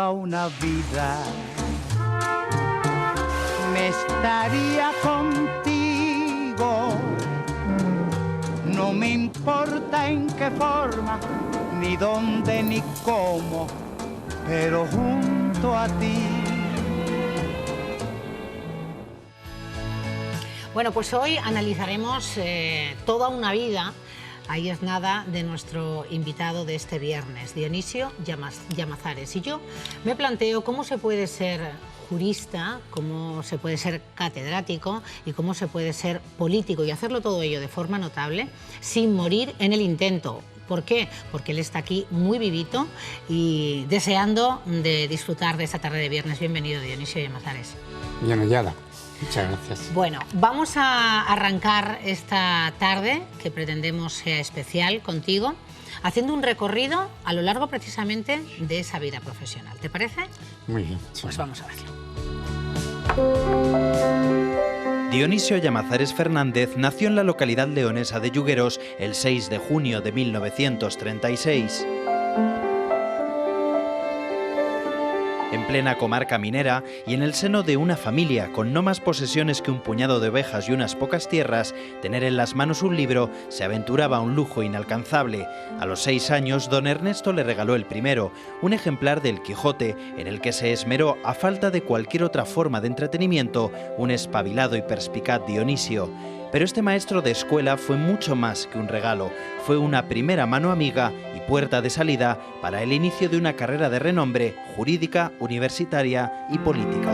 toda una vida me estaría contigo. No me importa en qué forma, ni dónde, ni cómo, pero junto a ti. Bueno, pues hoy analizaremos toda una vida, ahí es nada, de nuestro invitado de este viernes, Dionisio Llamazares. Y yo me planteo cómo se puede ser jurista, cómo se puede ser catedrático y cómo se puede ser político y hacerlo todo ello de forma notable sin morir en el intento. ¿Por qué? Porque él está aquí muy vivito y deseando de disfrutar de esta tarde de viernes. Bienvenido, Dionisio Llamazares. Bien hallada. Muchas gracias. Bueno, vamos a arrancar esta tarde, que pretendemos sea especial contigo, haciendo un recorrido a lo largo precisamente de esa vida profesional. ¿Te parece? Muy bien. Pues vamos a verlo. Dionisio Llamazares Fernández nació en la localidad leonesa de Yugueros el 6 de junio de 1936. En plena comarca minera y en el seno de una familia con no más posesiones que un puñado de ovejas y unas pocas tierras, tener en las manos un libro se aventuraba a un lujo inalcanzable. A los 6 años, don Ernesto le regaló el primero, un ejemplar del Quijote, en el que se esmeró, a falta de cualquier otra forma de entretenimiento, un espabilado y perspicaz Dionisio. Pero este maestro de escuela fue mucho más que un regalo, fue una primera mano amiga y puerta de salida para el inicio de una carrera de renombre jurídica, universitaria y política.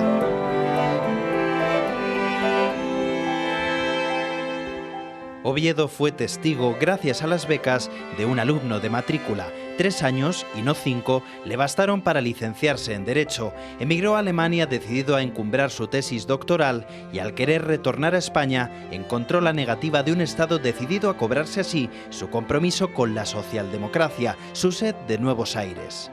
Oviedo fue testigo, gracias a las becas de un alumno de matrícula. 3 años, y no 5, le bastaron para licenciarse en Derecho. Emigró a Alemania decidido a encumbrar su tesis doctoral y al querer retornar a España encontró la negativa de un Estado decidido a cobrarse así su compromiso con la socialdemocracia, su sed de nuevos aires.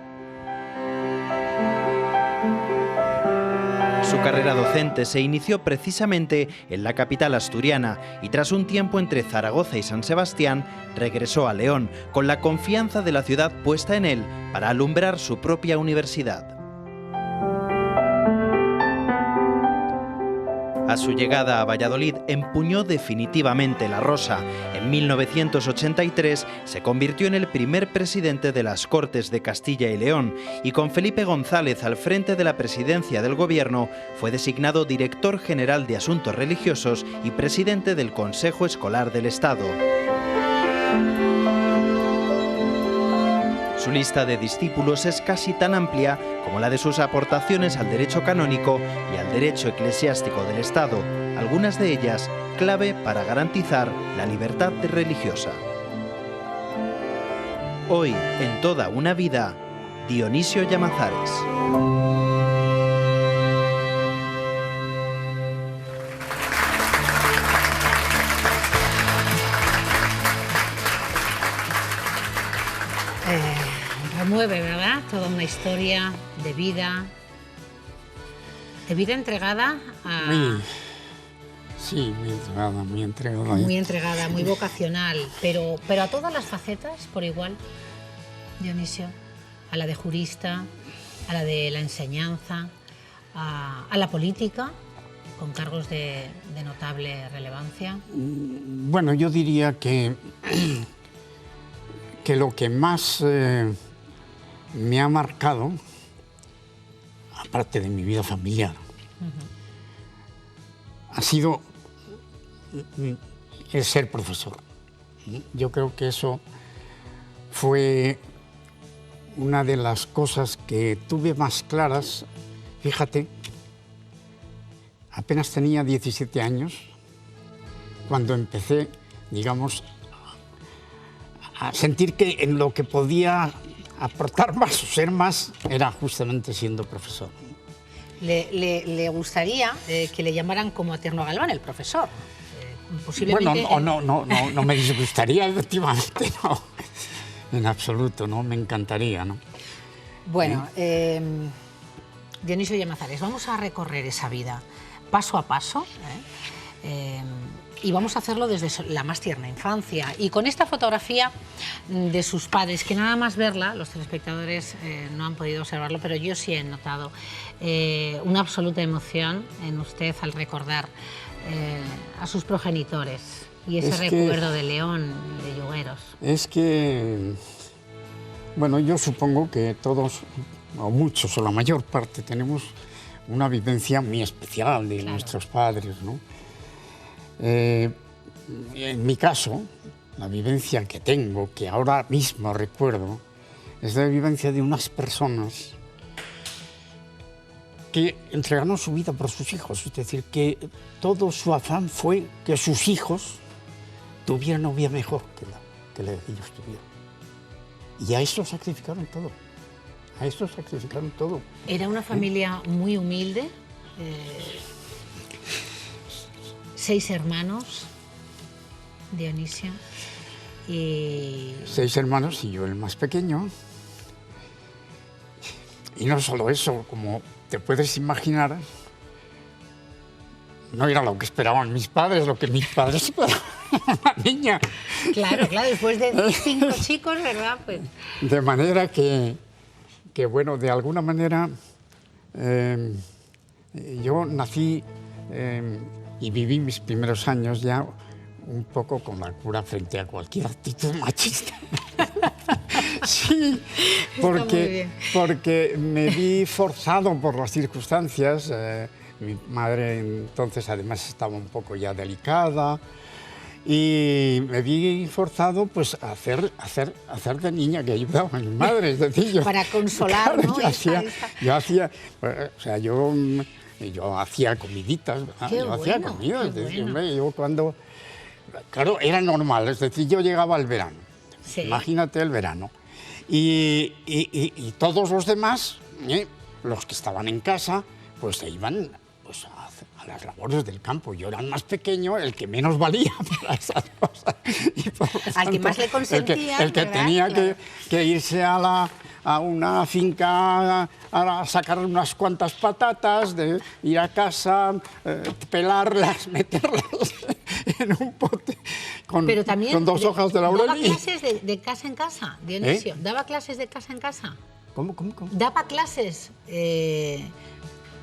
Su carrera docente se inició precisamente en la capital asturiana y tras un tiempo entre Zaragoza y San Sebastián regresó a León con la confianza de la ciudad puesta en él para alumbrar su propia universidad. A su llegada a Valladolid empuñó definitivamente la rosa. En 1983 se convirtió en el primer presidente de las Cortes de Castilla y León y con Felipe González al frente de la presidencia del gobierno fue designado director general de Asuntos Religiosos y presidente del Consejo Escolar del Estado. Su lista de discípulos es casi tan amplia como la de sus aportaciones al derecho canónico y al derecho eclesiástico del Estado, algunas de ellas clave para garantizar la libertad religiosa. Hoy, en toda una vida, Dionisio Llamazares. Remueve, ¿verdad? Toda una historia de vida entregada a... Sí, muy entregada. Muy entregada, muy vocacional, pero a todas las facetas por igual, Dionisio, a la de jurista, a la de la enseñanza, a la política, con cargos de notable relevancia. Bueno, yo diría que lo que más me ha marcado, aparte de mi vida familiar, ha sido el ser profesor. Yo creo que eso fue una de las cosas que tuve más claras. Fíjate, apenas tenía 17 años cuando empecé, digamos, a sentir que en lo que podía aportar más o ser más era justamente siendo profesor. Le gustaría que le llamaran como Eterno Galván, el profesor. Posiblemente... Bueno, no me disgustaría, efectivamente, no. En absoluto, ¿no? Me encantaría, ¿no? Bueno, Dionisio Llamazares, vamos a recorrer esa vida paso a paso, Y vamos a hacerlo desde la más tierna infancia. Y con esta fotografía de sus padres, que nada más verla, los telespectadores no han podido observarlo, pero yo sí he notado una absoluta emoción en usted al recordar a sus progenitores y ese recuerdo de León, de Yugueros. Es que, bueno, yo supongo que todos, o muchos, o la mayor parte, tenemos una vivencia muy especial de nuestros padres, ¿no? En mi caso, la vivencia que tengo, que ahora mismo recuerdo, es la vivencia de unas personas que entregaron su vida por sus hijos. Es decir, que todo su afán fue que sus hijos tuvieran una vida mejor que la que ellos tuvieron. Y a eso sacrificaron todo. A eso sacrificaron todo. Era una familia muy humilde. 6 hermanos, Dionisio, y... 6 hermanos y yo el más pequeño. Y no solo eso, como te puedes imaginar, no era lo que esperaban mis padres, lo que mis padres esperaban, una niña. Claro, después de 5 chicos, ¿verdad? Pues... De manera que, bueno, de alguna manera, yo nací... y viví mis primeros años ya un poco con la cura frente a cualquier actitud machista. Sí, porque me vi forzado por las circunstancias. Mi madre entonces además estaba un poco ya delicada y me vi forzado pues a hacer de niña que ayudaba a mi madre. Es decir, yo, para consolar, claro, ¿no? Yo hacía, o sea, yo hacía comiditas, ¿verdad? Yo hacía comida, es decir, hombre, yo cuando... Claro, era normal, es decir, yo llegaba al verano, sí. Imagínate el verano, y todos los demás, los que estaban en casa, pues se iban pues, a las labores del campo. Yo era el más pequeño, el que menos valía para esas cosas. Y por lo tanto, al que más le consentían, el que tenía que irse a una finca a sacar unas cuantas patatas, de ir a casa, pelarlas, meterlas en un pote con 2 hojas de laurel. ¿Daba clases de casa en casa, Dionisio? ¿Daba clases de casa en casa? ¿Cómo? ¿Daba clases,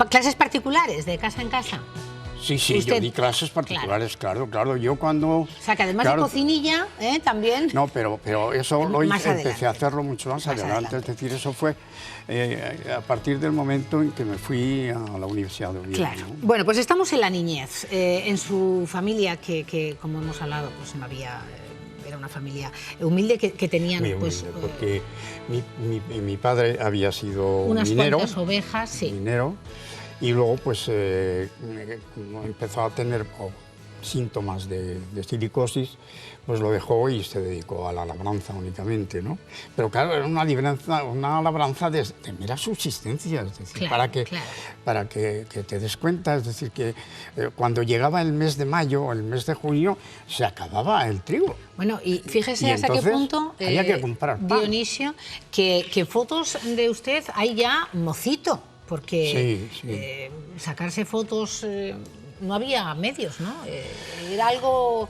clases particulares de casa en casa? Sí, yo di clases particulares, claro. Yo cuando... O sea, que además de cocinilla, también... No, pero eso hoy empecé adelante. a hacerlo mucho más adelante. Es decir, eso fue a partir del momento en que me fui a la Universidad de Oviedo. Claro. ¿No? Bueno, pues estamos en la niñez. En su familia, que como hemos hablado, pues no había... Era una familia humilde que tenían... Muy humilde, pues, porque mi padre había sido unas minero. Unas cuantas ovejas, sí. Minero. Y luego pues empezó a tener síntomas de silicosis, pues lo dejó y se dedicó a la labranza únicamente, ¿no? Pero claro, era una labranza de mera subsistencia, es decir, para que te des cuenta, es decir, que cuando llegaba el mes de mayo o el mes de junio se acababa el trigo. Bueno, y fíjese hasta qué punto, había que comprar pan. Dionisio, que fotos de usted hay ya mocito. Porque sí. Sacarse fotos, no había medios, ¿no? Era algo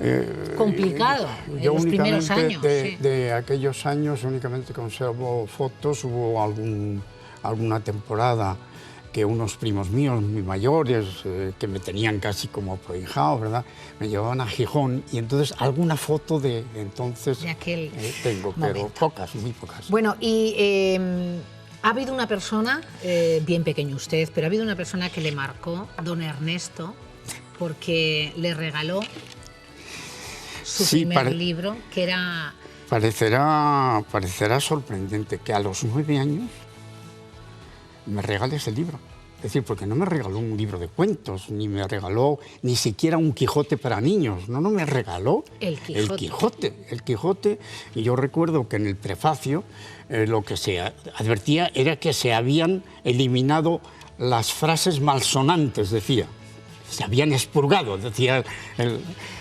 complicado en los primeros años. De aquellos años únicamente conservo fotos. Hubo alguna temporada que unos primos míos, muy mayores, que me tenían casi como prohijado, ¿verdad? Me llevaban a Gijón y entonces alguna foto de entonces de aquel tengo, pero pocas, muy pocas. Bueno, y... ha habido una persona, bien pequeño usted, pero ha habido una persona que le marcó, don Ernesto, porque le regaló su primer libro, que era... Parecerá sorprendente que a los 9 años me regale ese libro. Es decir, porque no me regaló un libro de cuentos, ni me regaló ni siquiera un Quijote para niños. No, me regaló el Quijote. Y yo recuerdo que en el prefacio lo que se advertía era que se habían eliminado las frases malsonantes, decía. Se habían expurgado, decía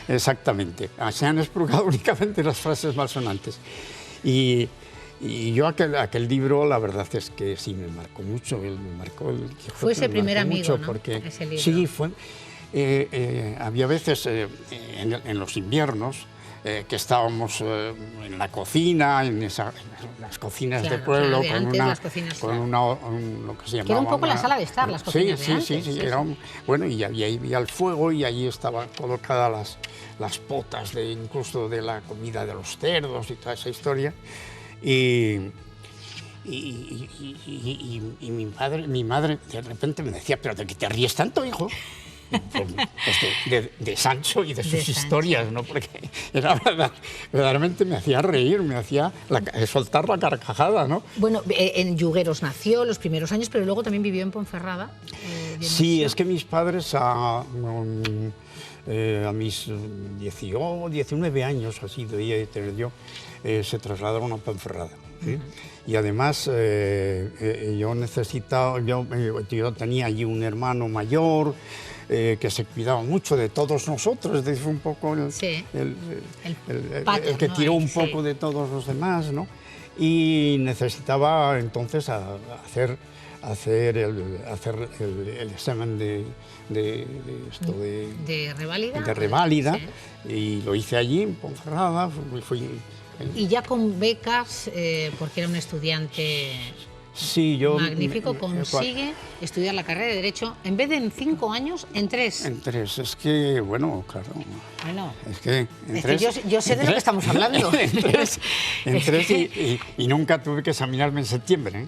exactamente. Se han expurgado únicamente las frases malsonantes. Y yo aquel libro, la verdad es que sí me marcó mucho. Me marcó el Quijote. Fue ese primer amigo, mucho, ¿no? Porque, ese libro. Sí, fue... había veces en los inviernos que estábamos en la cocina, en las cocinas Claro, de pueblo, claro, de antes, las cocinas, lo que se llamaba... Que era un poco la sala de estar, las cocinas de antes. Sí, era bueno, y ahí había el fuego y ahí estaban colocadas las potas incluso de la comida de los cerdos y toda esa historia. Y mi madre de repente me decía, ¿pero de qué te ríes tanto, hijo? Pues de Sancho y de sus historias, ¿no? Porque era verdaderamente me hacía reír, me hacía soltar la carcajada, ¿no? Bueno, en Yugueros nació los primeros años, pero luego también vivió en Ponferrada. Sí, es que mis padres a mis 18, 19 años, así debía de tener yo, se trasladaron a Ponferrada. ¿Sí? Y además yo tenía allí un hermano mayor que se cuidaba mucho de todos nosotros, es decir, fue un poco el que tiró un poco de todos los demás, ¿no? Y necesitaba entonces hacer el examen de reválida, sí. Y lo hice allí en Ponferrada. Y ya con becas, porque era un estudiante magnífico, consigue estudiar la carrera de Derecho, en vez de en 5 años, en 3. En 3, es que, bueno, claro. Bueno, es que yo sé de lo que estamos hablando. en 3 y nunca tuve que examinarme en septiembre, ¿eh?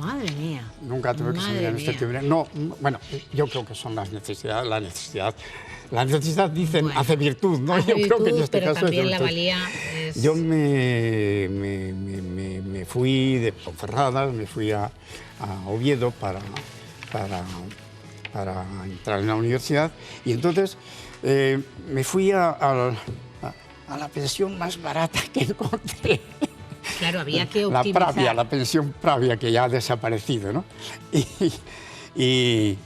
Madre mía. Nunca tuve que examinarme en septiembre. No, bueno, yo creo que son las necesidades, la necesidad, dicen, bueno, hace virtud, ¿no? Hace yo creo que en este pero caso también la valía es... Yo me fui de Ponferrada, me fui a Oviedo para entrar en la universidad, y entonces me fui a la pensión más barata que encontré. Claro, había que optimizar. La pensión Pravia, que ya ha desaparecido, ¿no? Y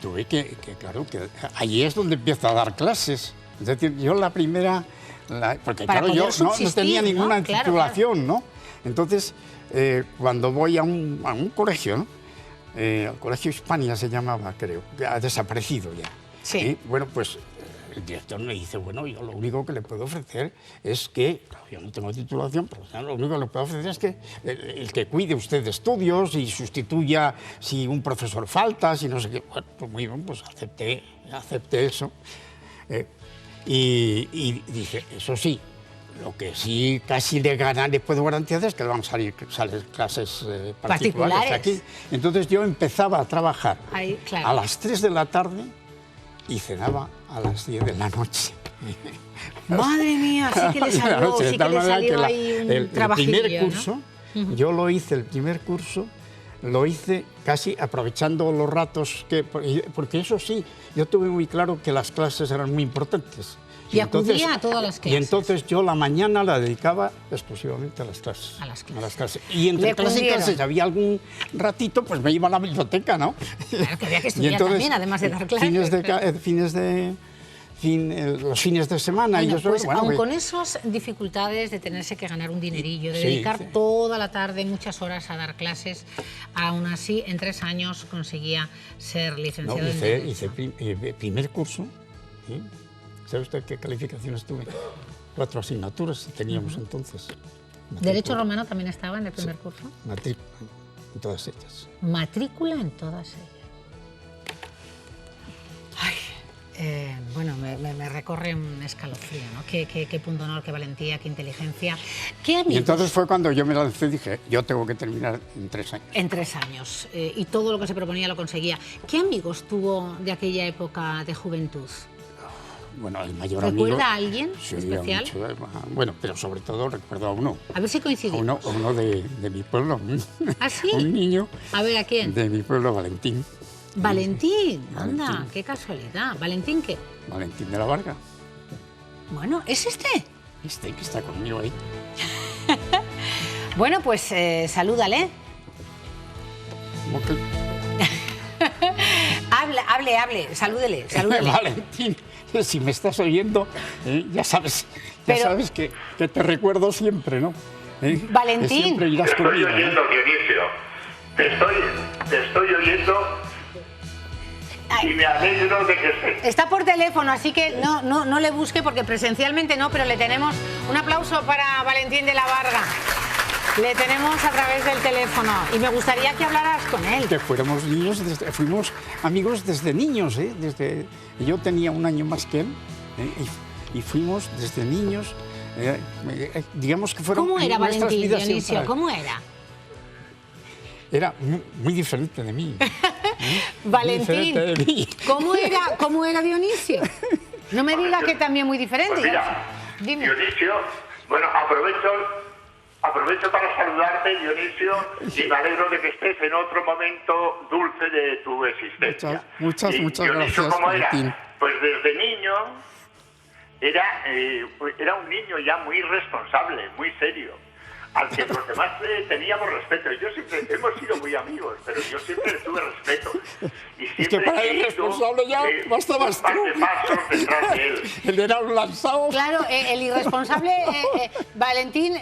tuve que, claro, que ahí es donde empiezo a dar clases. Es decir, yo la primera... porque para claro, yo no tenía ninguna titulación, claro. ¿no? Entonces, cuando voy a un colegio, ¿no? El Colegio Hispania se llamaba, creo, que ha desaparecido ya. Sí. Bueno, pues el director me dice, bueno, yo lo único que le puedo ofrecer es que, claro, yo no tengo titulación, pero lo único que le puedo ofrecer es que el que cuide usted de estudios y sustituya si un profesor falta, si no sé qué. Bueno, pues muy bien, pues acepté eso. Y dije, eso sí, lo que sí casi le puedo garantizar es que le van a salir clases particulares aquí. Entonces yo empezaba a trabajar ahí, claro, a las 3 de la tarde y cenaba a las 10 de la noche. Madre mía, sí que le salió, ahí un trabajillo, el primer curso, ¿no? Yo lo hice, el primer curso, lo hice casi aprovechando los ratos, porque eso sí, yo tuve muy claro que las clases eran muy importantes. Y acudía a todas las clases. Y entonces yo la mañana la dedicaba exclusivamente a las clases. A las clases. Y entre clases y clases había algún ratito, pues me iba a la biblioteca, ¿no? Claro, que había que estudiar entonces, también, además de dar clases. Los fines de semana. Bueno, y eso, pues aun con esas dificultades de tenerse que ganar un dinerillo, de dedicar toda la tarde, muchas horas a dar clases, aún así, en 3 años conseguía ser licenciado en Derecho. Hice primer curso, ¿sí? ¿Sabe usted qué calificaciones tuve? 4 asignaturas teníamos entonces. ¿Derecho romano también estaba en el primer curso? Matrícula, en todas ellas. Matrícula en todas ellas. Ay, bueno, me recorre un escalofrío, ¿no? Qué punto de honor, qué valentía, qué inteligencia. ¿Qué amigos? Y entonces fue cuando yo me lancé y dije, yo tengo que terminar en 3 años. En 3 años. Y todo lo que se proponía lo conseguía. ¿Qué amigos tuvo de aquella época de juventud? Bueno, el mayor amigo... ¿Recuerda a alguien especial? Mucho, bueno, pero sobre todo recuerdo a uno. A ver si coincidimos. Uno de mi pueblo. ¿Ah, sí? Un niño. A ver, ¿a quién? De mi pueblo, Valentín. Valentín, anda, qué casualidad. ¿Valentín qué? Valentín de la Varga. Bueno, ¿es este? Este que está conmigo ahí. Bueno, pues salúdale. ¿Cómo que? Hable, salúdele. Valentín, si me estás oyendo, ya sabes que te recuerdo siempre, ¿no? Valentín. Que siempre irás conmigo. Estoy oyendo, Dionisio. Te estoy oyendo. Mira, y me alegro de que esté. está por teléfono, así que no le busque porque presencialmente no, pero le tenemos un aplauso para Valentín de la Varga. Le tenemos a través del teléfono y me gustaría que hablaras con él. Que fuimos niños, fuimos amigos desde niños, ¿eh? Yo tenía un año más que él, ¿eh? y fuimos desde niños, digamos que fueron ¿Cómo era nuestras Valentín, vidas Dionisio? siempre. ¿Cómo era? Era muy diferente de mí. Valentín, Muy diferente de mí. ¿Cómo era Dionisio? No me diga que también muy diferente. Pues mira, Dime. Dionisio, bueno, aprovecho para saludarte, Dionisio, y me alegro de que estés en otro momento dulce de tu existencia. Muchas Dionisio, gracias, ¿cómo era? Valentín. Pues desde niño era un niño ya muy responsable, muy serio, al que los demás teníamos respeto. Yo siempre hemos sido muy amigos, pero yo siempre tuve respeto. Y Es que para el responsable ya bastabas tú. pasos detrás de él. Él era un lanzado. Claro, el irresponsable, Valentín,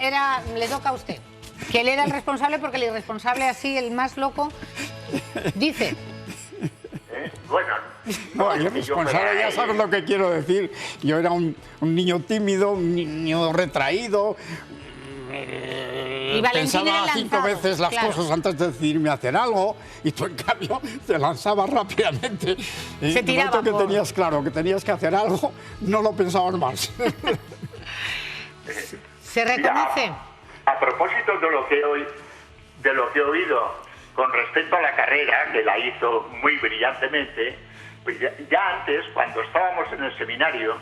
le toca a usted. Que él era el responsable porque el irresponsable así, el más loco, dice. Bueno, No, es yo que yo responsable, fuera ya él. sabes lo que quiero decir. Yo era un niño tímido, un niño retraído. Y Valentín era Pensaba el 5 lanzado, veces las claro. cosas antes de decidirme a hacer algo, y tú en cambio te lanzabas rápidamente. Y Se en el tiraba momento por- que tenías claro que tenías que hacer algo, no lo pensabas más. ¿Se reconoce? Mira, a propósito de lo que he oído con respecto a la carrera, que la hizo muy brillantemente, pues ya antes, cuando estábamos en el seminario,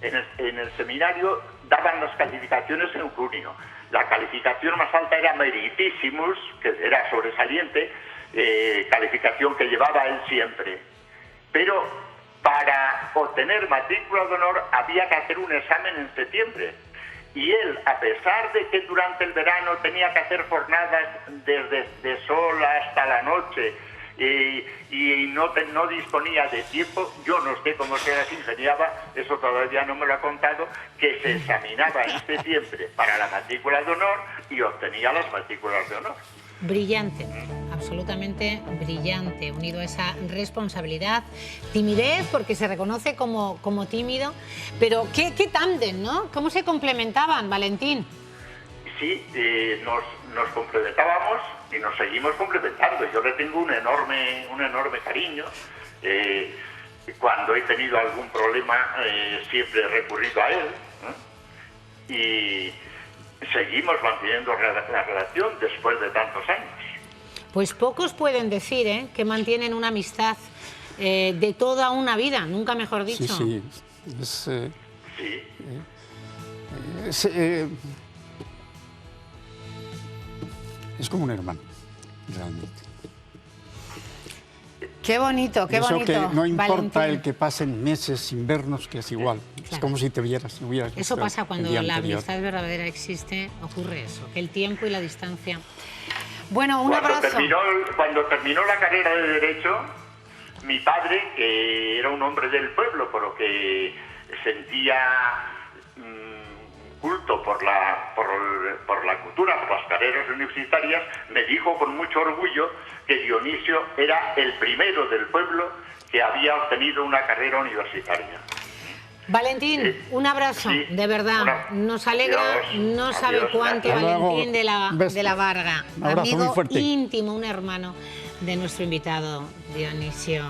en el seminario daban las calificaciones en junio. La calificación más alta era Meritissimus, que era sobresaliente, calificación que llevaba él siempre. Pero para obtener matrícula de honor había que hacer un examen en septiembre. Y él, a pesar de que durante el verano tenía que hacer jornadas desde de sol hasta la noche y no disponía de tiempo, yo no sé cómo se las ingeniaba, eso todavía no me lo ha contado, que se examinaba en septiembre para la matrícula de honor y obtenía las matrículas de honor. Brillante, absolutamente brillante, unido a esa responsabilidad, timidez, porque se reconoce como tímido, pero qué tándem, ¿no? ¿Cómo se complementaban, Valentín? Sí, nos complementábamos y nos seguimos complementando. Yo le tengo un enorme cariño. Cuando he tenido algún problema, siempre he recurrido a él, ¿no? Y seguimos manteniendo la relación después de tantos años. Pues pocos pueden decir que mantienen una amistad de toda una vida, nunca mejor dicho. Sí. Es como un hermano, realmente. Qué bonito, qué Y eso bonito. que no importa Valentín. el que pasen meses sin vernos, que es igual. Es Claro. como si te hubieras visto Eso pasa el cuando día la anterior. amistad verdadera existe, ocurre eso, que el tiempo y la distancia. Bueno, un abrazo. Cuando terminó la carrera de Derecho, mi padre, que era un hombre del pueblo, por lo que sentía culto por la cultura, por las carreras universitarias, me dijo con mucho orgullo que Dionisio era el primero del pueblo que había obtenido una carrera universitaria. Valentín, un abrazo, Sí, de verdad. Nos alegra, adiós, no sabe adiós, cuánto, gracias. Valentín de la Varga, Un abrazo muy amigo fuerte. íntimo, un hermano de nuestro invitado Dionisio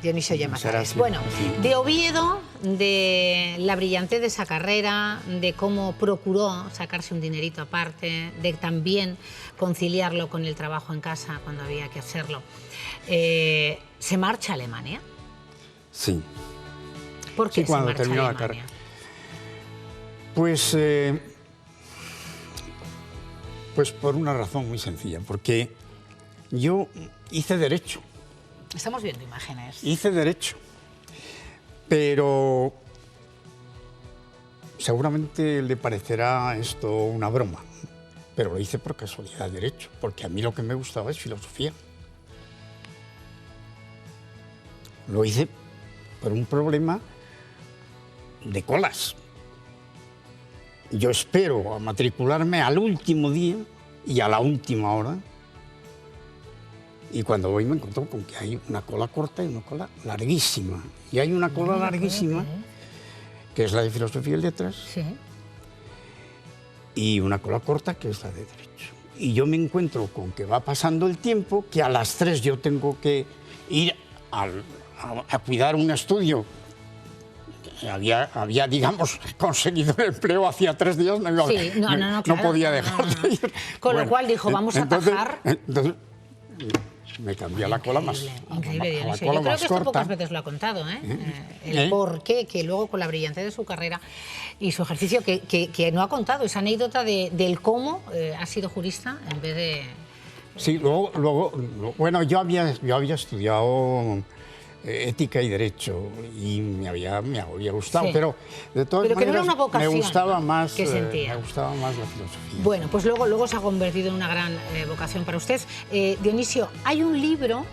Llamazares. gracias. Bueno, de Oviedo, de la brillantez de esa carrera, de cómo procuró sacarse un dinerito aparte, de también conciliarlo con el trabajo en casa cuando había que hacerlo. ¿Se marcha a Alemania? Sí. ¿Por qué Sí, cuando se marcha terminó a la Alemania? Pues por una razón muy sencilla, porque yo hice Derecho, Estamos viendo imágenes. pero seguramente le parecerá esto una broma, pero lo hice por casualidad Derecho, porque a mí lo que me gustaba es filosofía. Lo hice por un problema de colas. Yo espero a matricularme al último día y a la última hora Y cuando voy me encuentro con que hay una cola corta y una cola larguísima. Y hay una cola larguísima, que es la de Filosofía y Letras, Sí. y una cola corta, que es la de Derecho. Y yo me encuentro con que va pasando el tiempo, que a las 3 yo tengo que ir a cuidar un estudio. Había, digamos, conseguido el empleo hacía 3 días, no, Sí, no, claro, podía dejar de ir. Con lo cual dijo, vamos a atajar. Entonces, me cambié a la cola más, Increíble, a la Dionisio. cola Yo creo más que esto corta. pocas veces lo ha contado, ¿eh? El por qué, que luego con la brillantez de su carrera y su ejercicio, que no ha contado esa anécdota del cómo ha sido jurista en vez de... Sí, luego, bueno, yo había estudiado ética y derecho y me había gustado, Sí. pero de todas Pero que no era maneras una vocación, me gustaba ¿no? más, que sentía. me gustaba más la filosofía. Bueno, pues luego se ha convertido en una gran vocación para usted. Dionisio, hay un libro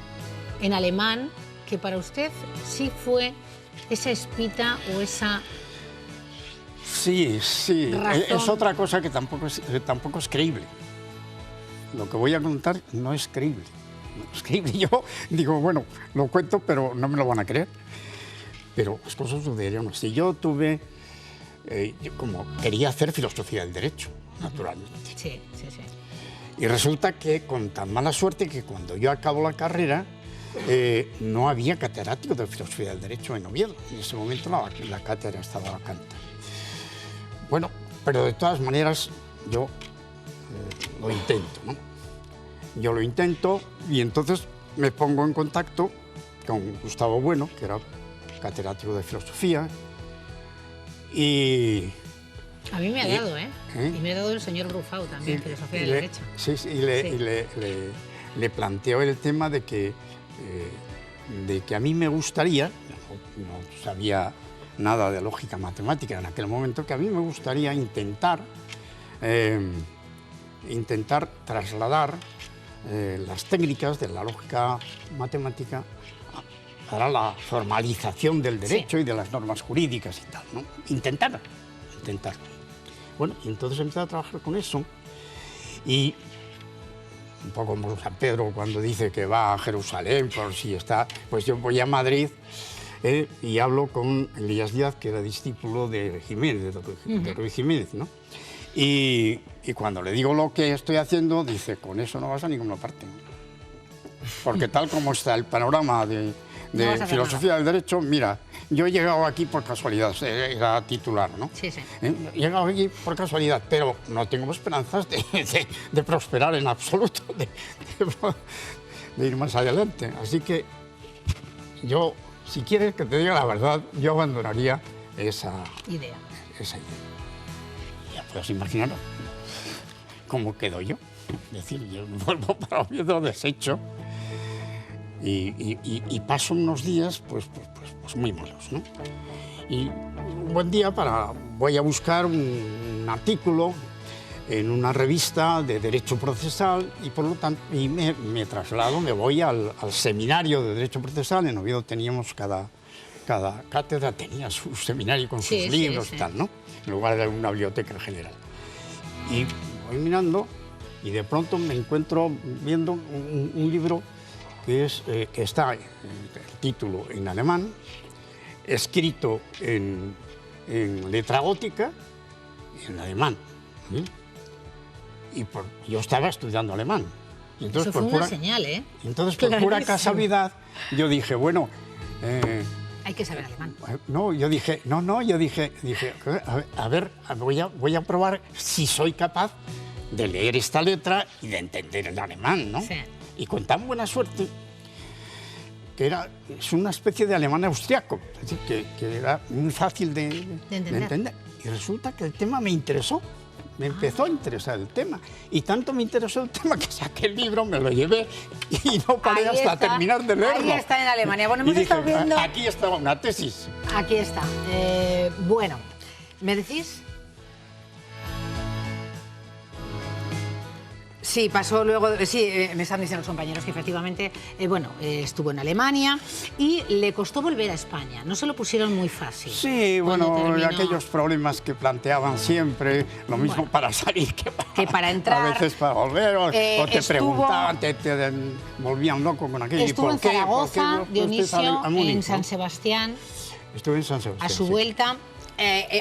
en alemán que para usted sí fue esa espita o esa... Sí, razón. es otra cosa que tampoco es creíble. Lo que voy a contar no es creíble. No es creíble. Yo digo, bueno, lo cuento, pero no me lo van a creer. Pero las cosas sucederían así. Yo tuve, yo como quería hacer filosofía del derecho, naturalmente. Sí, sí, sí. Y resulta que con tan mala suerte que cuando yo acabo la carrera, no había catedrático de filosofía del derecho en Oviedo. En ese momento la cátedra estaba vacante. Bueno, pero de todas maneras yo lo intento, ¿no? Yo lo intento y entonces me pongo en contacto con Gustavo Bueno, que era catedrático de filosofía, y... A mí me ha dado, ¿eh? ¿Eh? Y me ha dado el señor Brufau también, filosofía del derecho. Sí, sí, le planteo el tema de que a mí me gustaría, no sabía nada de lógica matemática en aquel momento, que a mí me gustaría intentar trasladar las técnicas de la lógica matemática para la formalización del derecho y de las normas jurídicas y tal, ¿no? Intentar. Bueno, y entonces empecé a trabajar con eso y un poco como San Pedro cuando dice que va a Jerusalén por si está, pues yo voy a Madrid y hablo con Elías Díaz, que era discípulo de Jiménez, de Ruiz Jiménez, ¿no? Y cuando le digo lo que estoy haciendo, dice, con eso no vas a ninguna parte. Porque tal como está el panorama de filosofía del derecho, mira, yo he llegado aquí por casualidad, era titular, ¿no? Sí, sí. He llegado aquí por casualidad, pero no tengo esperanzas de prosperar en absoluto, de ir más adelante. Así que yo, si quieres que te diga la verdad, yo abandonaría esa idea. Ya puedes imaginar cómo quedo yo. Es decir, yo vuelvo para Oviedo deshecho y paso unos días pues muy malos, ¿no? Y un buen día voy a buscar un artículo en una revista de Derecho Procesal y por lo tanto me traslado, me voy al seminario de Derecho Procesal. En Oviedo teníamos cada cátedra tenía su seminario con sus libros y tal, ¿no? En lugar de una biblioteca general. Y voy mirando y de pronto me encuentro viendo un libro que está el título en alemán, escrito en letra gótica y en alemán. Y yo estaba estudiando alemán. Y entonces, eso fue una señal, ¿eh? Entonces, por pura casualidad, yo dije, bueno... hay que saber alemán. No, yo dije, a ver, voy a probar si soy capaz de leer esta letra y de entender el alemán, ¿no? Sí. Y con tan buena suerte que es una especie de alemán austriaco, es decir, que era muy fácil de entender. Y resulta que el tema me interesó, me empezó a interesar el tema. Y tanto me interesó el tema que saqué el libro, me lo llevé y no paré hasta terminar de leerlo. Ahí está en Alemania. Bueno, hemos y estado dije, viendo... aquí está una tesis. Aquí está. Bueno, ¿me decís? Sí, pasó luego, sí, me están diciendo los compañeros que efectivamente, estuvo en Alemania y le costó volver a España, no se lo pusieron muy fácil. Sí, Cuando bueno, terminó, aquellos problemas que planteaban siempre, lo mismo para salir que para entrar. A veces para volver, o te estuvo- preguntaban, te volvían loco con aquello. ¿Y Estuvo por en qué? Zaragoza, ¿Por qué usted Dionisio, sale a Múnich, en no? San Sebastián, Estuve en San Sebastián. a su sí. vuelta,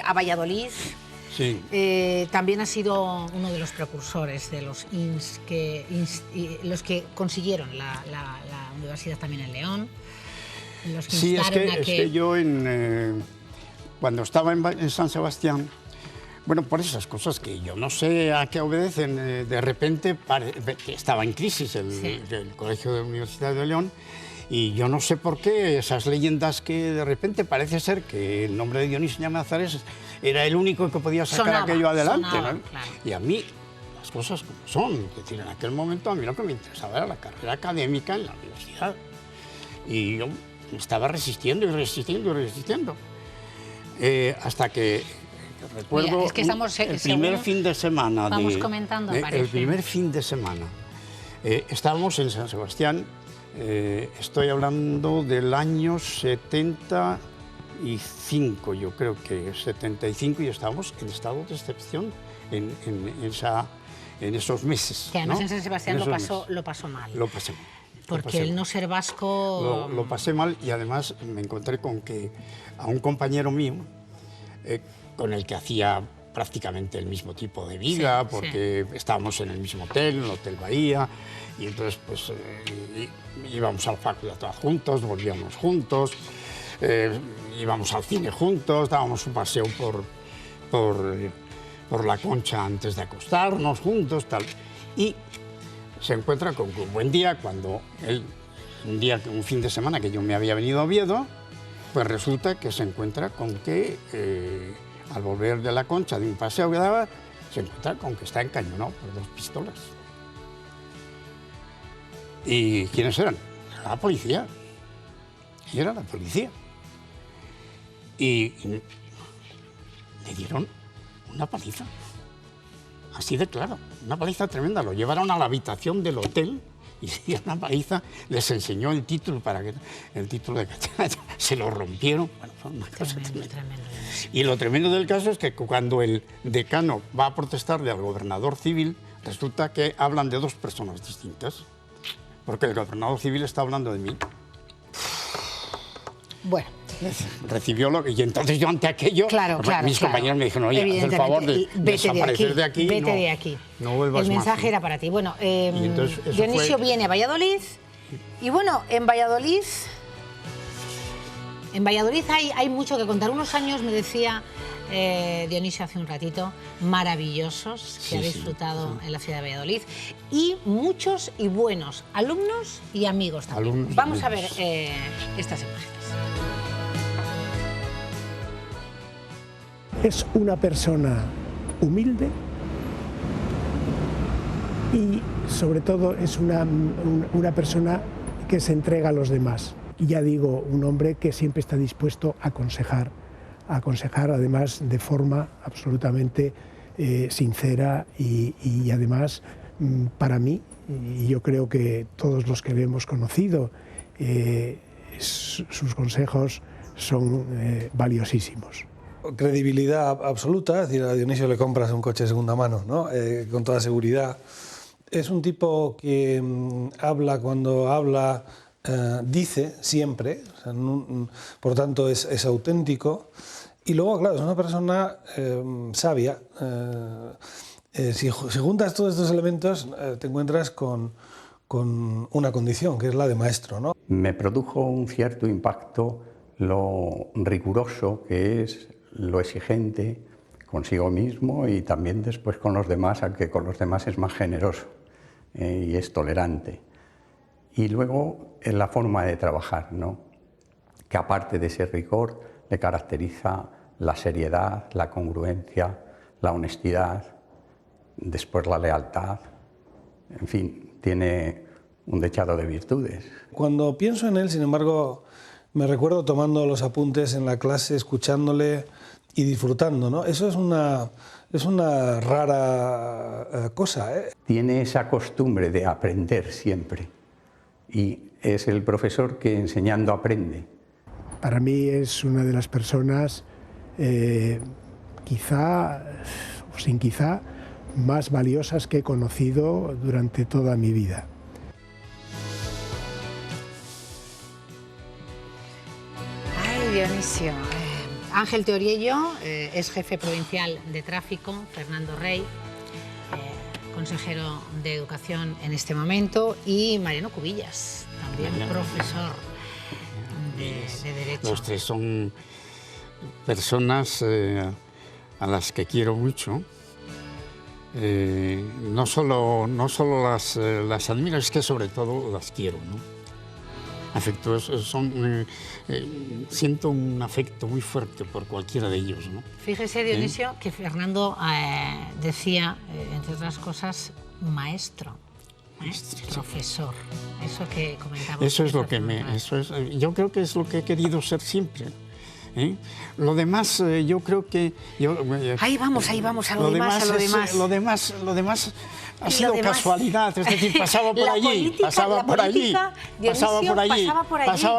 a Valladolid. Sí. También ha sido uno de los precursores de los los que consiguieron la universidad también en León. Los que Sí, es instaron a que, yo cuando estaba en San Sebastián, bueno, por esas cosas que yo no sé a qué obedecen, de repente que estaba en crisis el Colegio de Universidad de León, y yo no sé por qué esas leyendas que de repente parece ser que el nombre de Dionisio Llamazares era el único que podía sacar aquello adelante, sonaba, ¿no? claro. Y a mí las cosas como son, es decir, en aquel momento a mí lo que me interesaba era la carrera académica en la universidad, y yo estaba resistiendo y resistiendo y resistiendo, hasta que recuerdo. Mira, es que estamos, el primer fin de semana. Vamos comentando, parece. El primer fin de semana. Estábamos en San Sebastián, estoy hablando del año 75, yo creo que 75, y estábamos en estado de excepción en esos meses. Que además, ¿no? en San Sebastián En lo esos pasó mal. Lo pasé mal. Porque el no ser vasco... Lo pasé mal, y además me encontré con que a un compañero mío, con el que hacía prácticamente el mismo tipo de vida, Sí, porque estábamos en el mismo hotel, en el Hotel Bahía, y entonces pues íbamos a la facultad juntos, volvíamos juntos, íbamos al cine juntos, dábamos un paseo por la Concha antes de acostarnos juntos, tal. Y se encuentra con que un buen día, cuando él, un fin de semana que yo me había venido a Oviedo, pues resulta que se encuentra con que al volver de la Concha, de un paseo que daba, se encuentra con que está encañonado por 2 pistolas. ¿Y quiénes eran? Era la policía. Y era la policía. Y le dieron una paliza. Así de claro, una paliza tremenda. Lo llevaron a la habitación del hotel y le dieron una paliza, les enseñó el título el título de catedrático, se lo rompieron. Bueno, fue una cosa tremenda. Y lo tremendo del caso es que cuando el decano va a protestarle al gobernador civil, resulta que hablan de 2 personas distintas, porque el gobernador civil está hablando de mí. Bueno. Recibió lo que... Y entonces yo ante aquello, mis compañeros me dijeron, oye, haz el favor de desaparecer de aquí. Vete de aquí. No vuelvas el mensaje más. Era para ti. Bueno, Dionisio viene a Valladolid, y bueno, en Valladolid hay mucho que contar. Unos años, me decía Dionisio hace un ratito, maravillosos que ha disfrutado en la ciudad de Valladolid, y muchos y buenos alumnos y amigos también. Vamos a ver estas imágenes. Es una persona humilde y sobre todo es una persona que se entrega a los demás. Y ya digo, un hombre que siempre está dispuesto a aconsejar además de forma absolutamente sincera y además para mí, y yo creo que todos los que le hemos conocido, sus consejos son valiosísimos. Credibilidad absoluta, es decir, a Dionisio le compras un coche de segunda mano, ¿no? Con toda seguridad. Es un tipo que habla cuando habla, dice siempre, o sea, por tanto es auténtico. Y luego, claro, es una persona sabia. Si juntas todos estos elementos, te encuentras con una condición, que es la de maestro, ¿no? Me produjo un cierto impacto lo riguroso que es, lo exigente consigo mismo y también después con los demás, aunque con los demás es más generoso y es tolerante. Y luego en la forma de trabajar, ¿no? Que aparte de ese rigor le caracteriza la seriedad, la congruencia, la honestidad, después la lealtad, en fin, tiene un dechado de virtudes. Cuando pienso en él, sin embargo, me recuerdo tomando los apuntes en la clase, escuchándole y disfrutando, ¿no? Eso es Es una rara cosa, ¿eh? Tiene esa costumbre de aprender siempre y es el profesor que enseñando aprende. Para mí es una de las personas, quizá, o sin quizá, más valiosas que he conocido durante toda mi vida. Ay, Dionisio. Ángel Teoriello es jefe provincial de tráfico, Fernando Rey, consejero de Educación en este momento, y Mariano Cubillas, también profesor de Derecho. Los tres son personas a las que quiero mucho. No solo las admiro, es que sobre todo las quiero, ¿no? Siento un afecto muy fuerte por cualquiera de ellos, ¿no? Fíjese, Dionisio, que Fernando decía, entre otras cosas, maestro, profesor. Eso que comentaba. Eso es lo que yo creo que es lo que he querido ser siempre. Lo demás, yo creo que... Ahí vamos, a lo demás. Lo demás ha sido casualidad, es decir, pasaba por allí, pasaba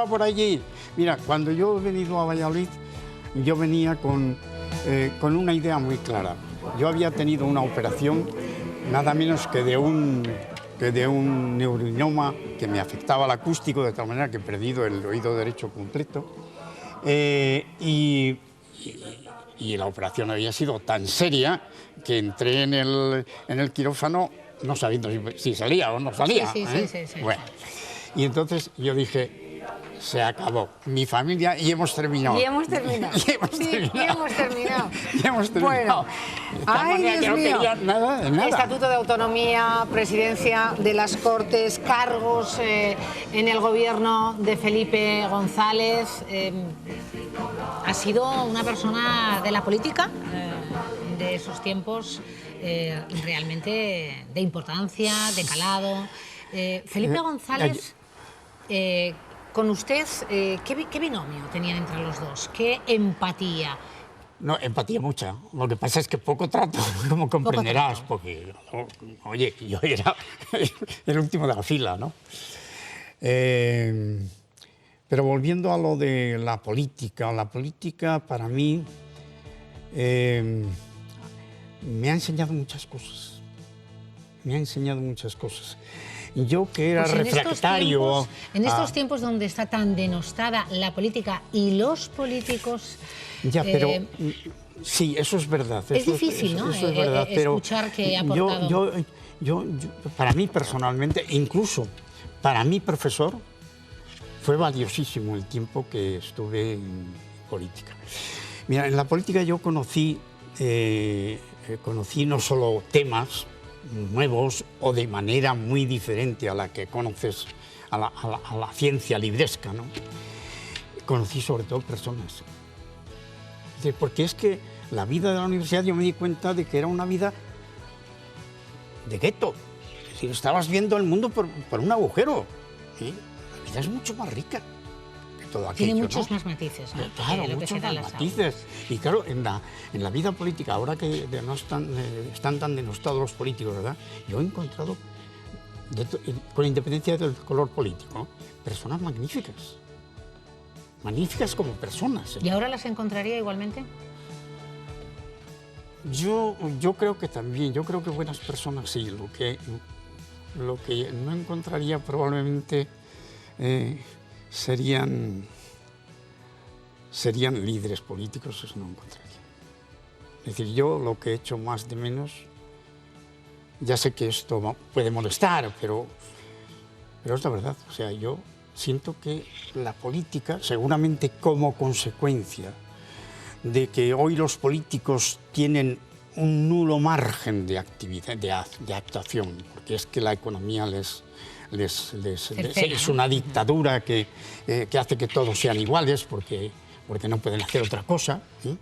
por allí. Mira, cuando yo he venido a Valladolid, yo venía con una idea muy clara. Yo había tenido una operación, nada menos que de un neurinoma que me afectaba el acústico, de tal manera que he perdido el oído derecho completo. Y la operación había sido tan seria que entré en el quirófano no sabiendo si salía o no salía. Sí. Bueno, y entonces yo dije, se acabó. Mi familia y hemos terminado. Y hemos terminado. Bueno, ay, Dios mío. Nada de nada. Estatuto de Autonomía, presidencia de las Cortes, cargos en el gobierno de Felipe González. Ha sido una persona de la política de esos tiempos realmente de importancia, de calado. Felipe González, con usted, ¿qué binomio tenían entre los dos? ¿Qué empatía? No, empatía mucha. Lo que pasa es que poco trato, como comprenderás, porque, oye, yo era el último de la fila, ¿no? Pero volviendo a lo de la política para mí me ha enseñado muchas cosas. Yo que era refractario... En estos tiempos donde está tan denostada la política y los políticos... Ya, pero sí, eso es verdad. Es difícil, ¿no? Eso es verdad, pero escuchar que ha aportado... Yo, para mí personalmente, incluso para mi profesor, fue valiosísimo el tiempo que estuve en política. Mira, en la política yo conocí no solo temas nuevos o de manera muy diferente a la que conoces a la ciencia libresca, ¿no? Conocí sobre todo personas. Es decir, porque es que la vida de la universidad yo me di cuenta de que era una vida de gueto. Es decir, estabas viendo el mundo por un agujero. ¿Sí? La vida es mucho más rica que todo aquello. Tiene muchos más matices, ¿no? Claro, muchos más matices. Y claro, en la vida política, ahora que no están tan denostados los políticos, ¿verdad? Yo he encontrado, con independencia del color político, personas magníficas. Magníficas como personas. ¿Y ahora las encontraría igualmente? Yo creo que también, yo creo que buenas personas sí. Lo que no encontraría probablemente serían líderes políticos, eso no encontraría. Es decir, yo lo que he hecho más de menos, ya sé que esto puede molestar, pero es la verdad. O sea, yo siento que la política, seguramente como consecuencia de que hoy los políticos tienen un nulo margen de actividad, de actuación, porque es que la economía es una dictadura que hace que todos sean iguales, porque no pueden hacer otra cosa, ¿sí?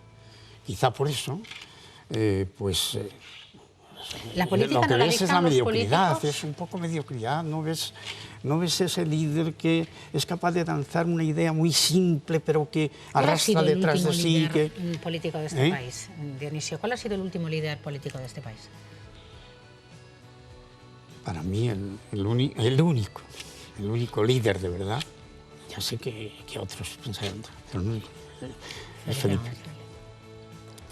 Quizá por eso, La política lo que no la ves es dictan la los mediocridad, políticos. es un poco mediocridad, no ves ese líder que es capaz de lanzar una idea muy simple pero que arrastra detrás de sí. ¿Cuál ha sido el último líder político de este país, Dionisio? ¿Cuál ha sido el último líder político de este país? Para mí el único líder de verdad, ya sé que otros pensarán, pero no, es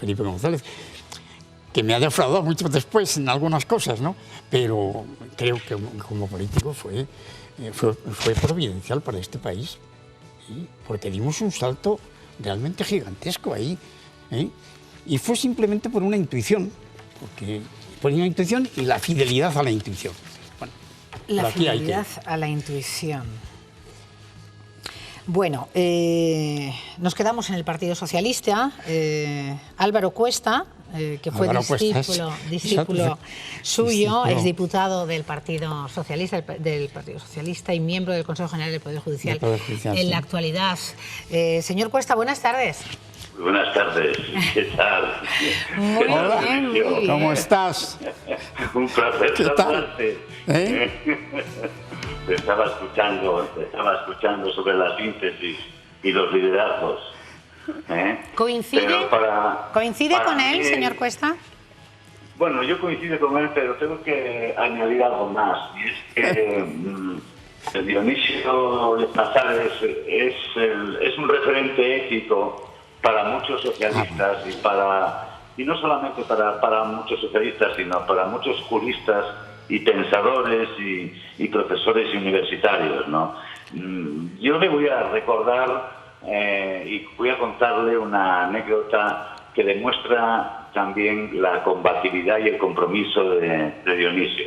Felipe González, que me ha defraudado mucho después en algunas cosas, ¿no? Pero creo que como político fue providencial para este país, ¿sí? Porque dimos un salto realmente gigantesco ahí, ¿eh? Y fue simplemente por una intuición, por una intuición y la fidelidad a la intuición. Bueno, la fidelidad a la intuición. Bueno, nos quedamos en el Partido Socialista. Álvaro Cuesta, que fue discípulo suyo, es diputado del Partido Socialista y miembro del Consejo General del Poder Judicial en la actualidad. Señor Cuesta, buenas tardes. Buenas tardes, ¿qué tal? Muy bien, muy bien. ¿Cómo estás? Un placer saludarte. Te estaba escuchando sobre la síntesis y los liderazgos. ¿Coincide con él, señor Cuesta? Bueno, yo coincido con él, pero tengo que añadir algo más. Y es que Dionisio Llamazares es un referente ético para muchos socialistas y no solamente para muchos socialistas, sino para muchos juristas y pensadores y profesores universitarios, ¿no? Yo le voy a recordar y voy a contarle una anécdota que demuestra también la combatividad y el compromiso de Dionisio.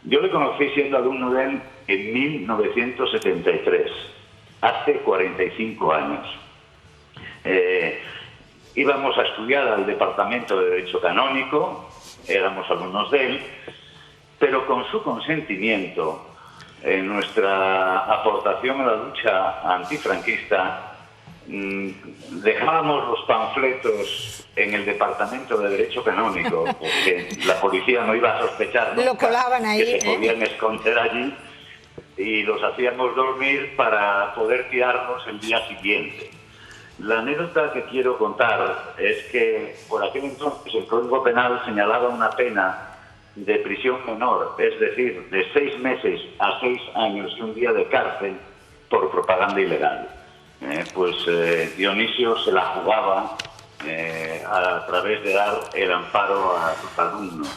Yo le conocí siendo alumno de él en 1973, hace 45 años. Íbamos a estudiar al Departamento de Derecho Canónico, éramos alumnos de él, pero con su consentimiento, en nuestra aportación a la lucha antifranquista, dejábamos los panfletos en el Departamento de Derecho Canónico, porque la policía no iba a sospechar nunca. Lo colaban ahí, que se podían esconder allí, y los hacíamos dormir para poder tirarnos el día siguiente. La anécdota que quiero contar es que por aquel entonces el Código Penal señalaba una pena de prisión menor, es decir, de 6 meses a 6 años y un día de cárcel por propaganda ilegal. Dionisio se la jugaba a través de dar el amparo a sus alumnos.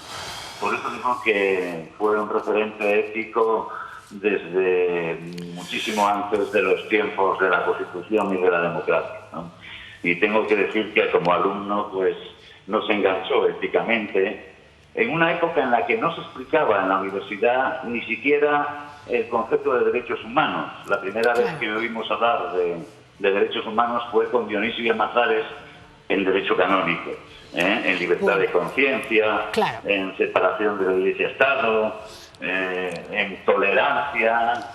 Por eso digo que fue un referente ético desde muchísimo antes de los tiempos de la Constitución y de la democracia, ¿no? Y tengo que decir que como alumno pues nos enganchó éticamente en una época en la que no se explicaba en la universidad ni siquiera el concepto de derechos humanos. La primera vez que oímos hablar de derechos humanos fue con Dionisio Llamazares en Derecho Canónico, en libertad de conciencia, en separación de la Iglesia-Estado, en tolerancia,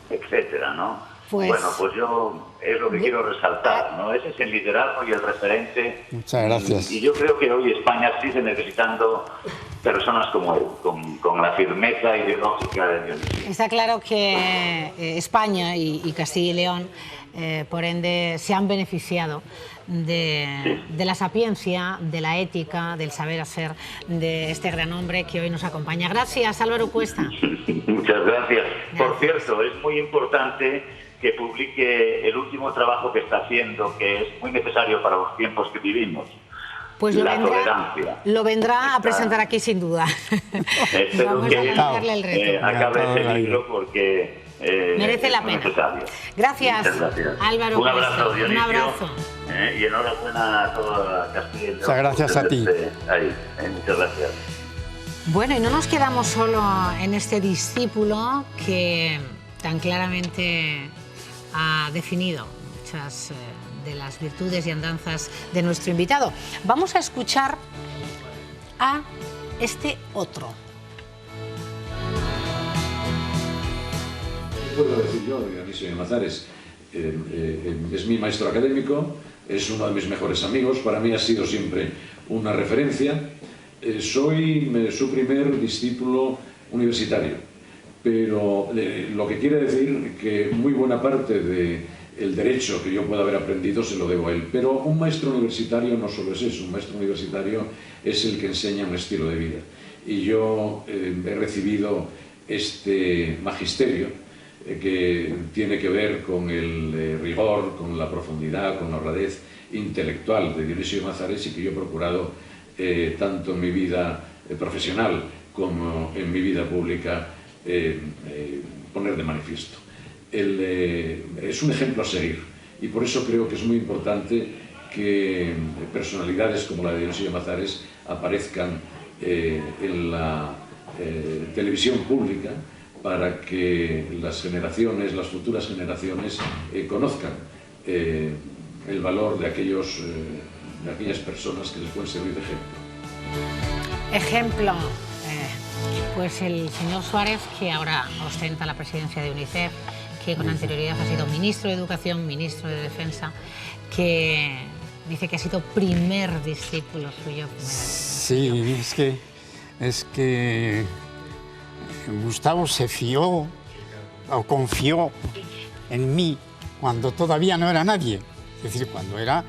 etcétera, ¿no? Bueno, pues yo es lo que quiero resaltar, ¿no? Ese es el liderazgo y el referente. Muchas gracias. Y yo creo que hoy España sigue necesitando personas como él, con la firmeza ideológica de Dionisio. Está claro que España y Castilla y León, por ende, se han beneficiado de la sapiencia, de la ética, del saber hacer de este gran hombre que hoy nos acompaña. Gracias, Álvaro Cuesta. Muchas gracias. Por cierto, es muy importante que publique el último trabajo que está haciendo, que es muy necesario para los tiempos que vivimos. Pues lo vendrá a presentar aquí sin duda. Espero que acabe ese libro porque merece la pena. Necesario. Gracias, Álvaro. Un abrazo, Dionisio. Un abrazo. Y enhorabuena a toda Castilla y León. Muchas gracias a ti. Muchas gracias. Bueno, y no nos quedamos solo en este discípulo que tan claramente ha definido muchas de las virtudes y andanzas de nuestro invitado. Vamos a escuchar a este otro. ¿Qué puedo decir yo de Dionisio Llamazares? Es mi maestro académico, es uno de mis mejores amigos, para mí ha sido siempre una referencia soy su primer discípulo universitario, pero lo que quiere decir que muy buena parte del derecho que yo pueda haber aprendido se lo debo a él. Pero un maestro universitario no solo es eso, un maestro universitario es el que enseña un estilo de vida. Y yo he recibido este magisterio que tiene que ver con el rigor, con la profundidad, con la honradez intelectual de Dionisio de Mazares, y que yo he procurado tanto en mi vida profesional como en mi vida pública poner de manifiesto. Es un ejemplo a seguir, y por eso creo que es muy importante que personalidades como la de Dionisio de Mazares aparezcan en la televisión pública, para que las generaciones, las futuras generaciones, conozcan el valor de aquellas personas que les pueden servir de ejemplo. Ejemplo, pues el señor Suárez, que ahora ostenta la presidencia de UNICEF, que con anterioridad ha sido ministro de Educación, ministro de Defensa, que dice que ha sido primer discípulo suyo. Sí, es que Gustavo se fió o confió en mí cuando todavía no era nadie, es decir, cuando era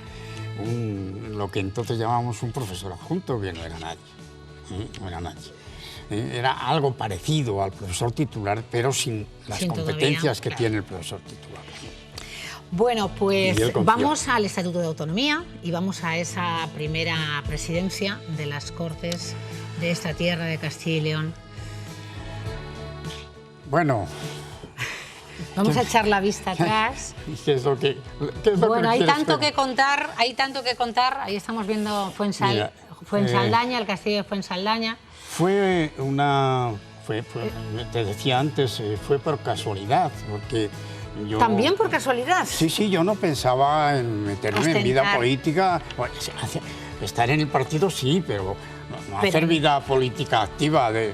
lo que entonces llamábamos un profesor adjunto, que no era nadie, no era nadie. Era algo parecido al profesor titular, pero sin las competencias que tiene el profesor titular. Bueno, pues vamos al Estatuto de Autonomía y vamos a esa primera presidencia de las Cortes de esta tierra de Castilla y León. Bueno, vamos a echar la vista atrás. ¿Qué es lo que bueno, hay tanto que contar, Ahí estamos viendo Fuensaldaña, el castillo de Fuensaldaña. Te decía antes, fue por casualidad, porque yo... ¿También por casualidad? Sí, yo no pensaba en meterme en vida política. Bueno, estar en el partido sí, pero no hacer vida política activa, de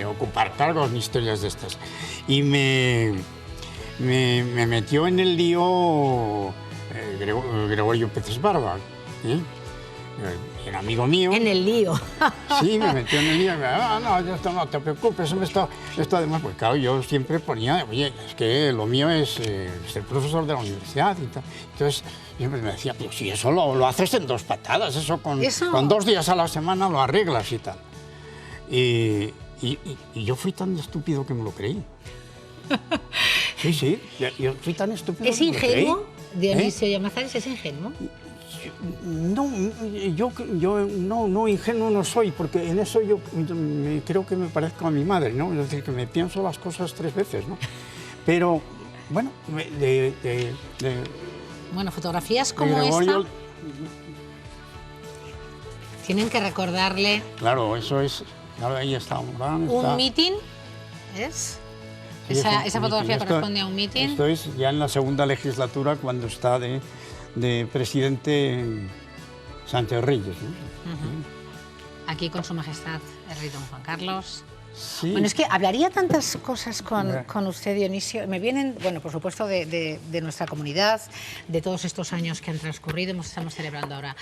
ocupar cargos ni historias de estas. Y me metió en el lío Gregorio Pérez Barba, era amigo mío. En el lío. Sí, me metió en el lío. No te preocupes, esto además, pues claro, yo siempre ponía, oye, es que lo mío es ser profesor de la universidad y tal. Entonces, siempre me decía, pero si eso lo haces en 2 patadas, eso con 2 días a la semana lo arreglas y tal. Y yo fui tan estúpido que me lo creí. Sí, yo fui tan estúpido que me lo creí. ¿Es ingenuo? Dionisio de Mazares, ¿es ingenuo? No, yo no ingenuo no soy, porque en eso yo creo que me parezco a mi madre, ¿no? Es decir, que me pienso las cosas 3 veces, ¿no? Pero, bueno, bueno, fotografías como esta tienen que recordarle... Claro, eso es... Ahí está un mitin, ¿es? Sí, esa fotografía corresponde a un mitin. Esto es ya en la 2ª legislatura, cuando está de presidente Sánchez Reyes, ¿no? Aquí con su majestad el rey don Juan Carlos. Sí. Bueno, es que hablaría tantas cosas con usted, Dionisio. Me vienen, bueno, por supuesto, de nuestra comunidad, de todos estos años que han transcurrido, estamos celebrando ahora.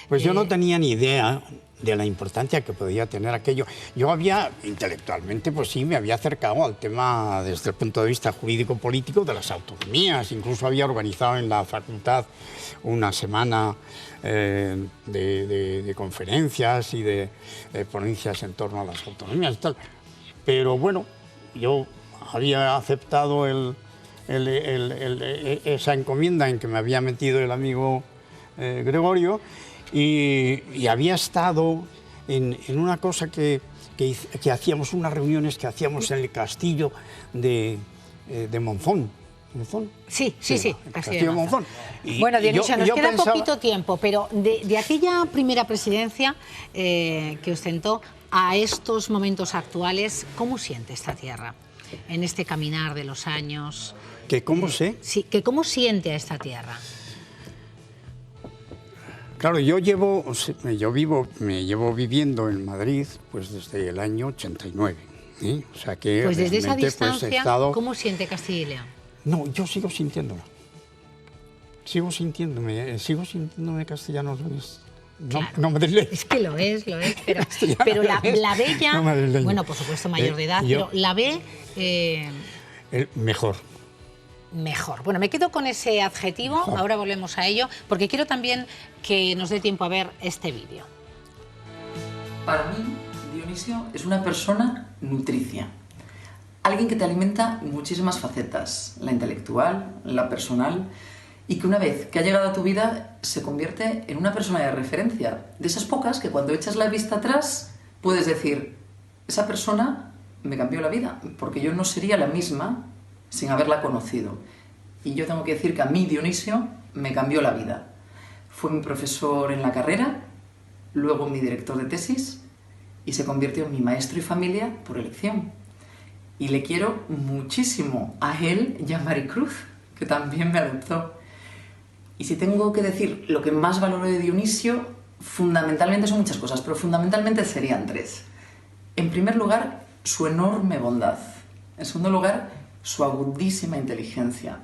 Pues yo no tenía ni idea de la importancia que podía tener aquello. Yo había, intelectualmente, pues sí, me había acercado al tema desde el punto de vista jurídico-político de las autonomías. Incluso había organizado en la facultad una semana de conferencias y de ponencias en torno a las autonomías y tal. Pero bueno, yo había aceptado esa encomienda en que me había metido el amigo Gregorio y había estado en una cosa que hacíamos, unas reuniones que hacíamos en el castillo de Monzón. ¿Monzón? Sí, castillo de Monzón. Bueno, Dionisio, nos queda poquito tiempo, pero de aquella primera presidencia que ostentó a estos momentos actuales, ¿cómo siente esta tierra en este caminar de los años? ¿Que cómo sé? Sí, que ¿cómo siente a esta tierra? Claro, me llevo viviendo en Madrid pues desde el año 89. O sea que pues desde esa distancia, he estado... ¿cómo siente Castilla y León? No, yo sigo sintiéndolo. Sigo sintiéndome castellano no madrileño. Es que lo es, pero la B ya, no madrileño. bueno, por supuesto mayor de edad, yo, pero la B... mejor. Mejor. Bueno, me quedo con ese adjetivo, ahora volvemos a ello, porque quiero también que nos dé tiempo a ver este vídeo. Para mí, Dionisio es una persona nutricia. Alguien que te alimenta muchísimas facetas, la intelectual, la personal, y que una vez que ha llegado a tu vida se convierte en una persona de referencia, de esas pocas que cuando echas la vista atrás puedes decir, esa persona me cambió la vida, porque yo no sería la misma sin haberla conocido. Y yo tengo que decir que a mí, Dionisio, me cambió la vida. Fue mi profesor en la carrera, luego mi director de tesis, y se convirtió en mi maestro y familia por elección. Y le quiero muchísimo a él y a Maricruz, que también me adoptó. Y si tengo que decir lo que más valoro de Dionisio, fundamentalmente son muchas cosas, pero fundamentalmente serían 3. En primer lugar, su enorme bondad. En segundo lugar, su agudísima inteligencia.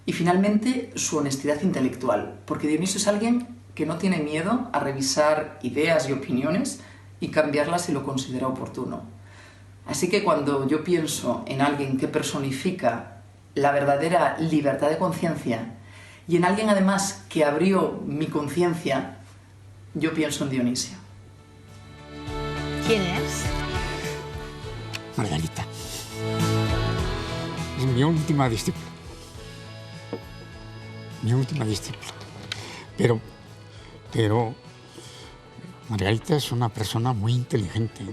Y finalmente, su honestidad intelectual, porque Dionisio es alguien que no tiene miedo a revisar ideas y opiniones y cambiarlas si lo considera oportuno. Así que cuando yo pienso en alguien que personifica la verdadera libertad de conciencia y en alguien además que abrió mi conciencia, yo pienso en Dionisio. ¿Quién es? Margarita. Es mi última discípula. Mi última discípula. Pero Margarita es una persona muy inteligente,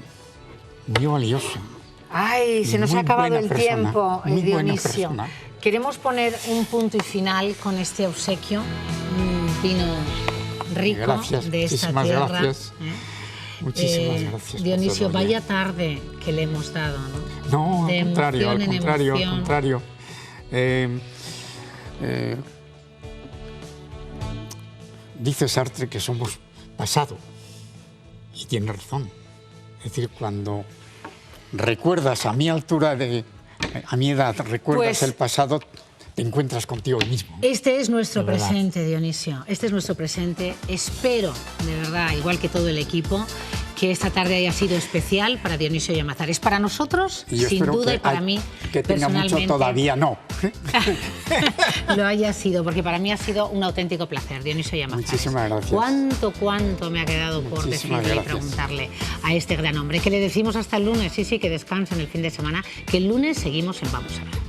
muy valiosa. Ay, se nos ha acabado el tiempo, Dionisio. Queremos poner un punto y final con este obsequio, un vino rico de esta tierra. Gracias. Muchísimas gracias. Dionisio, vaya tarde que le hemos dado, ¿no? No, al contrario. Dice Sartre que somos pasado, y tiene razón. Es decir, cuando recuerdas a mi altura, a mi edad, recuerdas el pasado, te encuentras contigo mismo. Este es nuestro presente, Dionisio. Este es nuestro presente. Espero, de verdad, igual que todo el equipo, que esta tarde haya sido especial para Dionisio Llamazares. Para nosotros, sin duda, y para mí, que tenga mucho todavía no. Lo haya sido, porque para mí ha sido un auténtico placer, Dionisio Llamazares. Muchísimas gracias. ¿Cuánto me ha quedado por decirle y preguntarle a este gran hombre? Que le decimos hasta el lunes, sí, que descansen el fin de semana, que el lunes seguimos en Vamos a ver.